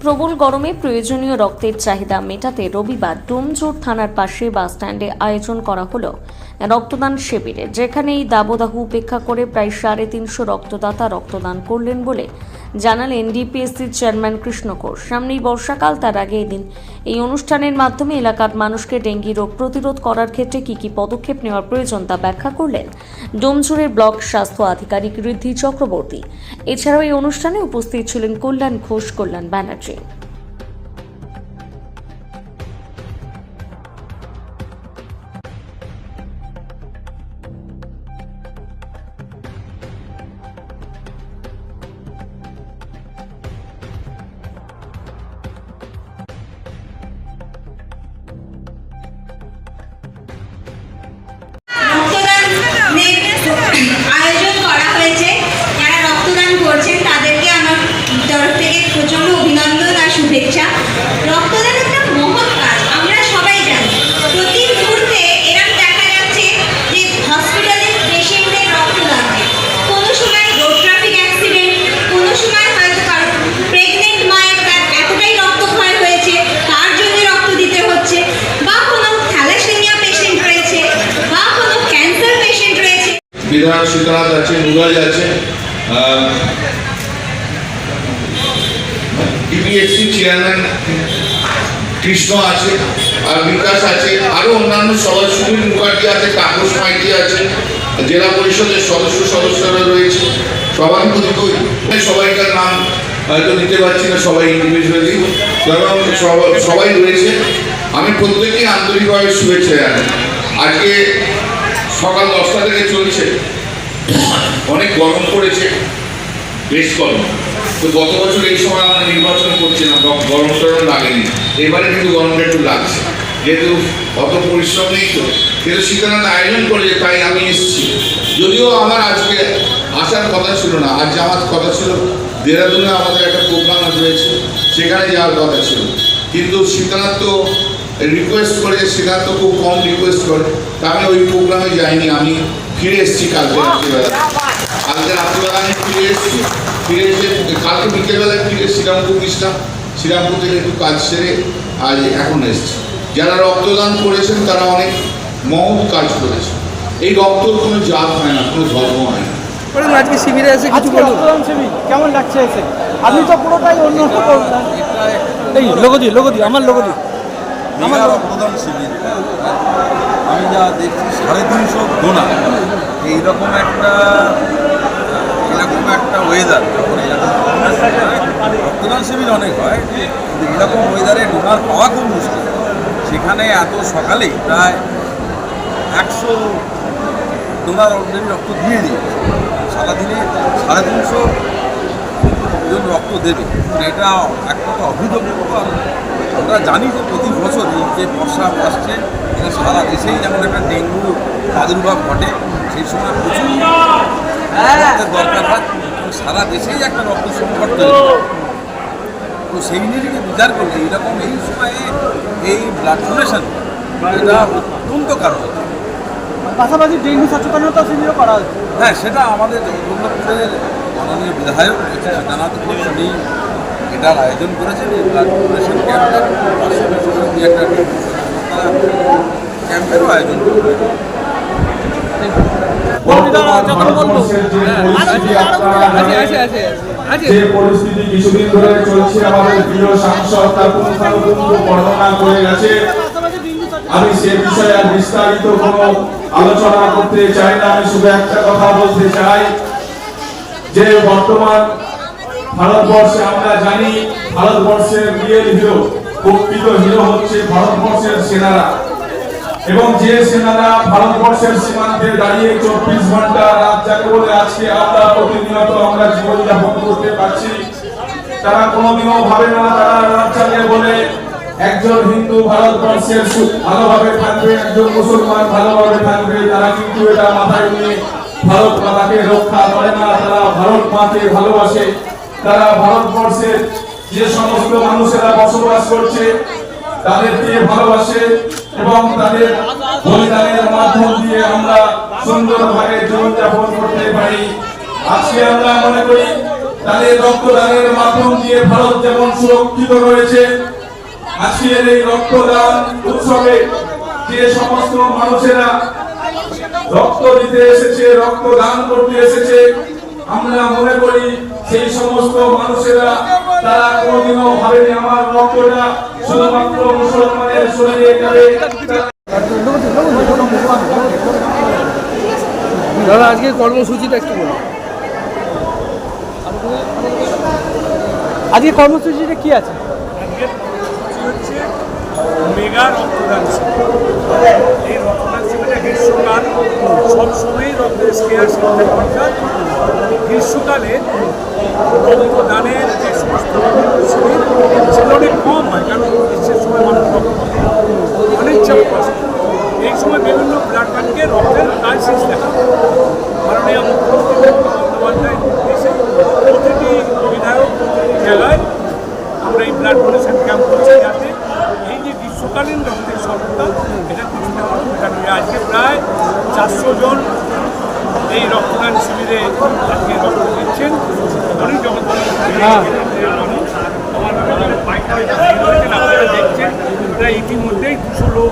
প্রবল গরমে প্রয়োজনীয় রক্তের চাহিদা মেটাতে রবিবার ডোমজুড় থানার পাশে বাসস্ট্যান্ডে আয়োজন করা হলো রক্তদান শিবিরে, যেখানে এই দাবদাহ উপেক্ষা করে প্রায় 350 রক্তদাতা রক্তদান করলেন বলে জানালেন ডিপিএসসির চেয়ারম্যান কৃষ্ণ ঘোষ। সামনেই বর্ষাকাল, তার আগে এদিন এই অনুষ্ঠানের মাধ্যমে এলাকার মানুষকে ডেঙ্গি রোগ প্রতিরোধ করার ক্ষেত্রে কী পদক্ষেপ নেওয়ার প্রয়োজন তা ব্যাখ্যা করলেন ডোমজুড়ের ব্লক স্বাস্থ্য আধিকারিক ঋদ্ধি চক্রবর্তী। এছাড়াও এই অনুষ্ঠানে উপস্থিত ছিলেন কল্যাণ ঘোষ, কল্যাণ ব্যানার্জি। আয়োজন করা হয়েছে। যারা রক্তদান করছেন তাদেরকে আমার তরফ থেকে প্রচন্ড অভিনন্দন আর শুভেচ্ছা। রক্তদান একটা মহৎ কাজ, আমরা সবাই জানি। প্রতি মুহূর্তে এরকম দেখা যাচ্ছে যে হসপিটালে পেশেন্টদের রক্তদান, কোনো সময় রোড ট্রাফিক অ্যাক্সিডেন্ট, কোনো সময় হয়তো কারো প্রেগনেন্ট মায়ের তার এতটাই রক্তক্ষয় হয়েছে তার জন্য রক্ত দিতে হচ্ছে, বা কোনো থ্যালাসেমিয়া পেশেন্ট রয়েছে, বা কোনো ক্যান্সার পেশেন্ট রয়েছে। বিধান শীতনাথ আছে, নুরাজ আছে, ডিপিএসসি চেয়ারম্যান কৃষ্ণ আছে, আর বিকাশ আছে, আরো অন্যান্য সদস্য মুখার্জি আছে, তাপস মাইতি আছে, জেলা পরিষদের সদস্যরা রয়েছে। সবাই সবাইকার নাম হয়তো নিতে পারছি না, সবাই ইন্ডিভিজুয়ালি সবাই রয়েছে। আমি প্রত্যেককে আন্তরিকভাবে শুভেচ্ছা জানাই। আজকে সকাল 10টা থেকে চলছে, অনেক গরম পড়েছে, বেশ গরম। তো গত বছর এই সময় আমরা নির্বাচন করছিলাম, গরম টরম লাগেনি। এবারে কিন্তু গরমটা একটু লাগছে, যেহেতু অত পরিশ্রম নেই, তো কিন্তু শীতনাথ আয়োজন করেছে, তাই আমি এসেছি। যদিও আমার আজকে আসার কথা ছিল না, আজ আমার কথা ছিল দেরাদুনে আমাদের একটা প্রোগ্রাম রয়েছে, সেখানে যাওয়ার কথা ছিল। কিন্তু শীতনাথ তো রিকোয়েস্ট করে, শীতনাথ তো খুব কম রিকোয়েস্ট করে, তা আমি ওই প্রোগ্রামে যাইনি। আমি ফিরে এসেছি কালকে রাত্রিবেলা, আমি ফিরে এসেছি। ফিরে এসে কালকে বিকেলবেলায় ফিরে শ্রীরামপুর গেছিলাম, শ্রীরামপুর থেকে একটু কাজ সেরে আজ এখন এসেছি। যারা রক্তদান করেছেন তারা অনেক মহৎ কাজ করেছে। এই রক্তর কোনো জাত হয় না, কোনো ধর্ম হয় না। আজকে শিবিরে এসে কিছু রক্তদান শিবির কেমন লাগছে এসে? আপনি তো পুরোটাই অন্য এই লোগদি আমার লোগদি আমার রক্তদান শিবির। আমি যা দেখছি 350 ডোনার, এইরকম একটা ওয়েদার, যখন রক্তদান শিবির অনেক হয়, কিন্তু এরকম ওয়েদারে ডোনার পাওয়া খুব মুশকিল। সেখানে এত সকালেই প্রায় 100 ডোনার অলরেডি রক্ত দিয়ে দিয়েছে। সারাদিনে 350 জন রক্ত দেবে, এটা একটা তো অভূতপূর্ব। আমরা জানি যে প্রতি বছর এই যে বর্ষা আসছে, এটা সারা দেশেই যেমন একটা ডেঙ্গু প্রাদুর্ভাব ঘটে, সেই সময় প্রচুর রক্তের দরকার হয়, সারা দেশেই একটা রক্ত সংকট তৈরি হয়। তো সেই নিরিখে বিচার করলে এইরকম এই সময়ে এই ব্লাড ডোনেশন এটা অত্যন্ত কারণ। পাশাপাশি ডেঙ্গু সচেতনতা শিবিরও করা হচ্ছে। হ্যাঁ, সেটা আমাদের জগন্নাথপুরের মাননীয় বিধায়ক সীতানাথ ঘোষ, উনি এটার আয়োজন করেছেন। এই ব্লাড ডোনেশন ক্যাম্পের একটা ক্যাম্পেরও আয়োজন করেছেন। যে পরিস্থিতি কিছুদিন ধরে চলছে, আমাদের প্রিয় সাংসদ তার পুঙ্খানুপুঙ্খ বর্ণনা করে গেছে। আমি সে বিষয়ে আর বিস্তারিত কোনো আলোচনা করতে চাই না। আমি শুধু একটা কথা বলতে চাই যে বর্তমান ভারতবর্ষে আমরা জানি ভারতবর্ষের রিয়েল হিরো, প্রকৃত হিরো হচ্ছে ভারতবর্ষের সেনারা। এবং যে সেনারা ভারতবর্ষের সীমান্তে দাঁড়িয়ে 24 ঘন্টা রাত জাগে বলে আজকে আমরা প্রতিনিয়ত আমরা জীবনযাপন করতে পারছি, তারা কোনোদিনও ভাবে না তারা রাত জাগে বলে একজন হিন্দু ভারতবর্ষের ভালোভাবে থাকবে, একজন মুসলমান ভালোভাবে থাকবে। তারা কিন্তু এটা মাথায় নিয়ে ভারত মাতাকে রক্ষা করে না, তারা ভারত মাকে ভালোবাসে। তারা ভারতবর্ষের যে সমস্ত মানুষেরা বসবাস করছে তাদেরকে ভালোবাসে এবং তাদের বলিদানের মাধ্যম দিয়ে আমরা সুন্দরভাবে জীবনযাপন করতে পারি। আজকে আমরা মনে করি তাদের রক্তদানের মাধ্যম দিয়ে ভারত যেমন সুরক্ষিত রয়েছে, আজকের এই রক্তদান উৎসবে যে সমস্ত মানুষেরা রক্ত দিতে এসেছে, রক্তদান করতে এসেছে, আমরা মনে করি সেই সমস্ত মানুষেরা তারা কোনোদিনও ভাবেনি আমার রক্তটা শুধুমাত্র মুসলমানের শরীরে যাবে। দাদা আজকে কর্মসূচিটা একটু বলুন। আজকে কর্মসূচিটা কি আছে? আজকের কর্মসূচি হচ্ছে মেগা রক্তদান শিবির। এই রক্তদান শিবিরটা গ্রীষ্মকাল, সবসময়ই রক্তের স্কেয়ারশিপ থাকে, অর্থাৎ গ্রীষ্মকালে রক্তদানের যে সমস্ত শিবির সেটা অনেক কম হয়, কারণ গ্রীষ্মের সময় মানুষ রক্ত অনেক চাপ আসে। এই সময় বিভিন্ন ব্লাড ব্যাংকে রক্তের ক্রাইসিস দেখা যায়। মাননীয় মুখ্যমন্ত্রী মমতা বন্দ্যোপাধ্যায়ের নির্দেশে প্রতিটি বিধায়ক, প্রতিটি জেলায় আমরা এই ব্লাড ডোনেশন ক্যাম্প করছি, যাতে এই যে গ্রীষ্মকালীন রক্তের স্বল্পতা এটা কিছুটা হলেও মেটানো যায়। আজকে প্রায় 400 জন এই রক্তদান শিবিরে আজকে রক্ত দিচ্ছেন। অনেক জগৎ মানুষ আপনারা দেখছেন, প্রায় ইতিমধ্যেই 200 লোক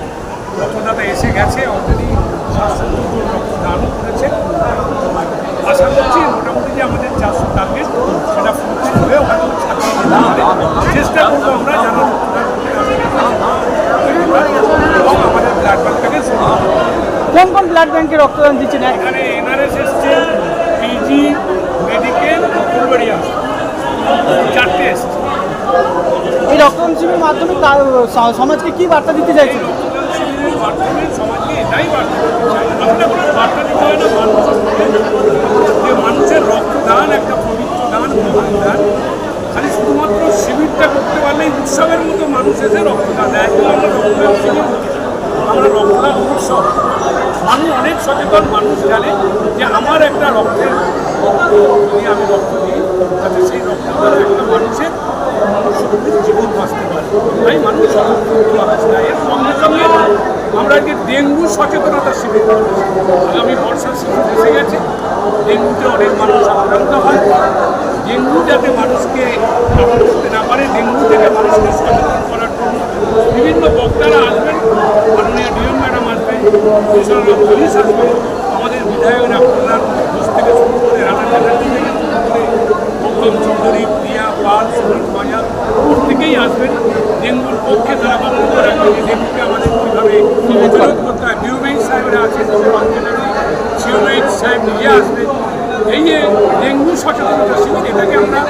রক্তদাতা এসে গেছে, অলরেডি 770 জন রক্তদানও করেছে। আশা করছি মোটামুটি যে আমাদের 400 টার্গেট সেটা ফুলফিল হয়ে হয়তো ছাপিয়ে যেতে পারে। চেষ্টা করবো আমরা যেন রক্তদান এবং আমাদের ব্লাড ব্যাংকটাকে কোন কোন ব্লাড ব্যাংকে রক্তদান দিচ্ছেন? এখানে এনআরএস এসছে, পিজি, মেডিকেল, ফুলবাড়ি আসছে, 4টে এসছে। এই রক্তদান শিবিরের মাধ্যমে সমাজকে কি বার্তা দিতে চাইছেন? রক্তদান শিবিরের মাধ্যমে সমাজকে এটাই বার্তা দিতে চাই, আমরা কোনো বার্তা দিতে হয় না, মানুষের মধ্যে যে মানুষের রক্তদান একটা পবিত্র দান, মহান দান। খালি শুধুমাত্র শিবিরটা করতে পারলেই উৎসবের মতো মানুষ এসে রক্তদান দেয়। আমরা রক্তদান শিবির, আমরা রক্তদান উৎসব। মানুষ অনেক সচেতন মানুষ জানে যে আমার একটা রক্তের যদি আমি রক্ত দিই, তাতে সেই রক্ত দ্বারা একটা মানুষের জীবন বাঁচতে পারে। তাই মানুষ মানুষ দেয়। এর সঙ্গে সঙ্গে আমরা আজকে ডেঙ্গু সচেতনতা শিবির করতেছি। আগামী বর্ষার সিজন এসে গেছে, ডেঙ্গুতে অনেক মানুষ আক্রান্ত হয়। ডেঙ্গু যাতে মানুষকে আক্রমণ করতে না পারে, ডেঙ্গু থেকে মানুষকে সচেতন করার জন্য বিভিন্ন বক্তারা আসবেন, মাননীয় ডিএম ম্যাডাম আসবেন, কমিশনার পুলিশ আসবেন, আমাদের বিধায়করা কল্যাণ ঘোষ থেকে শুরু করে রানা চ্যাটার্জি থেকে শুরু করে গৌতম চৌধুরী, প্রিয়া পাল, সুনীল বাজার প্রত্যেকেই আসবেন। ডেঙ্গুর পক্ষে তারা বক্তব্য রাখবেন যে ডেঙ্গুকে আমাদের কীভাবে প্রতিরোধ করতে হয়। বিউমেইন সাহেবরা আছেন, সিওমেইন সাহেব নিজে আসবেন। এই যে ডেঙ্গু সচেতনতা শিবির, এটাকে আমরা